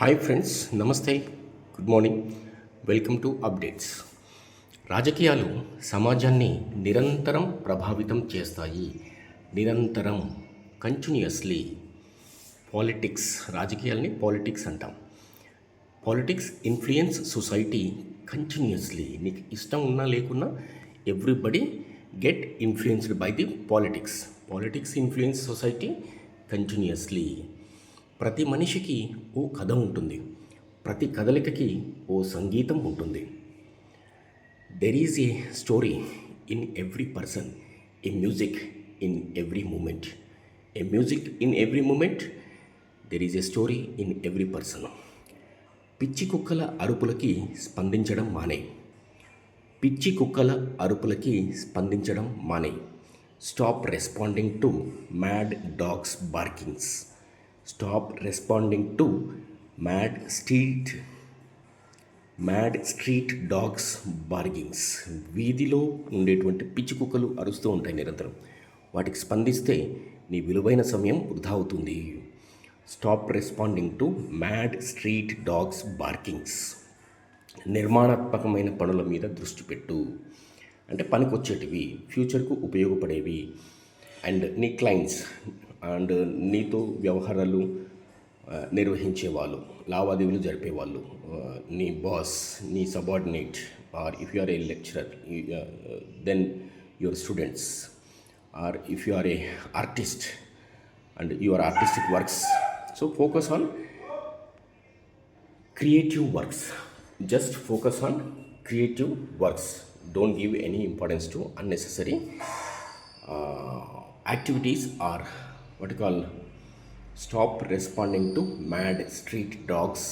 Hi friends, నమస్తే, good morning, welcome to updates. రాజకీయాలు సమాజాన్ని నిరంతరం ప్రభావితం చేస్తాయి. నిరంతరం, కంటిన్యూస్లీ. రాజకీయాల్ని పాలిటిక్స్ అంటాం. Politics influence society continuously. నీకు ఇష్టం ఉన్నా లేకున్నా everybody get influenced by the politics influence society continuously. ప్రతి మనిషికి ఓ కథ ఉంటుంది, ప్రతి కదలికకి ఓ సంగీతం ఉంటుంది. There is a story in every person, a music in every moment. There is a story in every person. పిచ్చి కుక్కల అరుపులకి స్పందించడం మానే. Stop responding to mad dogs barkings. Stop responding to mad street dogs barkings. వీధిలో ఉండేటువంటి పిచ్చి కుక్కలు అరుస్తూ ఉంటాయి నిరంతరం. వాటికి స్పందిస్తే నీ విలువైన సమయం వృధా అవుతుంది. Stop responding to mad street dogs barkings. నిర్మాణాత్మకమైన పనుల మీద దృష్టి పెట్టు. అంటే పనికొచ్చేటివి, ఫ్యూచర్కు ఉపయోగపడేవి. అండ్ నీ క్లయింట్స్ అండ్ నీతో వ్యవహారాలు నిర్వహించేవాళ్ళు, లావాదేవీలు జరిపేవాళ్ళు, నీ బాస్, నీ subordinate, or if you are a lecturer, then your students, or if you are a artist and your artistic works. So focus on creative works. Just focus on creative works. Don't give any importance to unnecessary activities, or what you call, stop responding to mad street dogs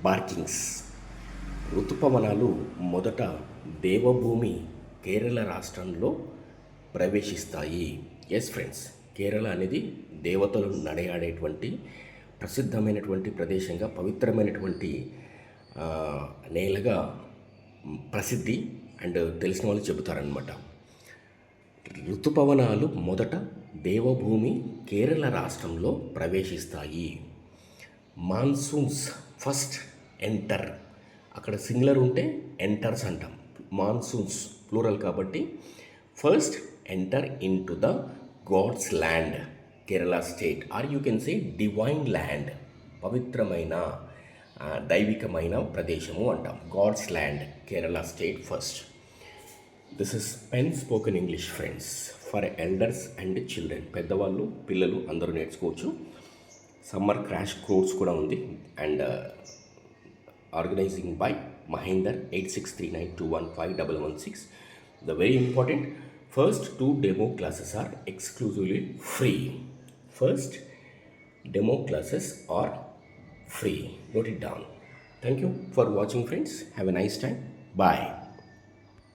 barkings. ఋతుపవనాలు మొదట దేవభూమి కేరళ రాష్ట్రంలో ప్రవేశిస్తాయి. Yes friends, Kerala అనేది దేవతలు నడయాడేటువంటి ప్రసిద్ధమైనటువంటి ప్రదేశంగా, పవిత్రమైనటువంటి నేలగా ప్రసిద్ధి. అండ్ తెలిసిన వాళ్ళు చెబుతారనమాట. ఋతుపవనాలు మొదట దేవభూమి కేరళ రాష్ట్రంలో ప్రవేశిస్తాయి. Monsoons first enter. అక్కడ సింగులర్ ఉంటే ఎంటర్స్ అంటాం. మాన్సూన్స్ ప్లూరల్ కాబట్టి first enter into the God's land Kerala state, or you can say divine land. పవిత్రమైన దైవికమైన ప్రదేశము అంటాం. God's land Kerala state first. This is pen spoken English friends for elders and children. పెద్దవాళ్ళు, పిల్లలు అందరూ నేర్చుకోవచ్చు. సమ్మర్ క్రాష్ కోర్స్ కూడా ఉంది. And organizing by Mahender. 8639215116. The very important, first 2 demo classes are exclusively free. First demo classes are free. Note it down. Thank you for watching, friends. Have a nice time. Bye.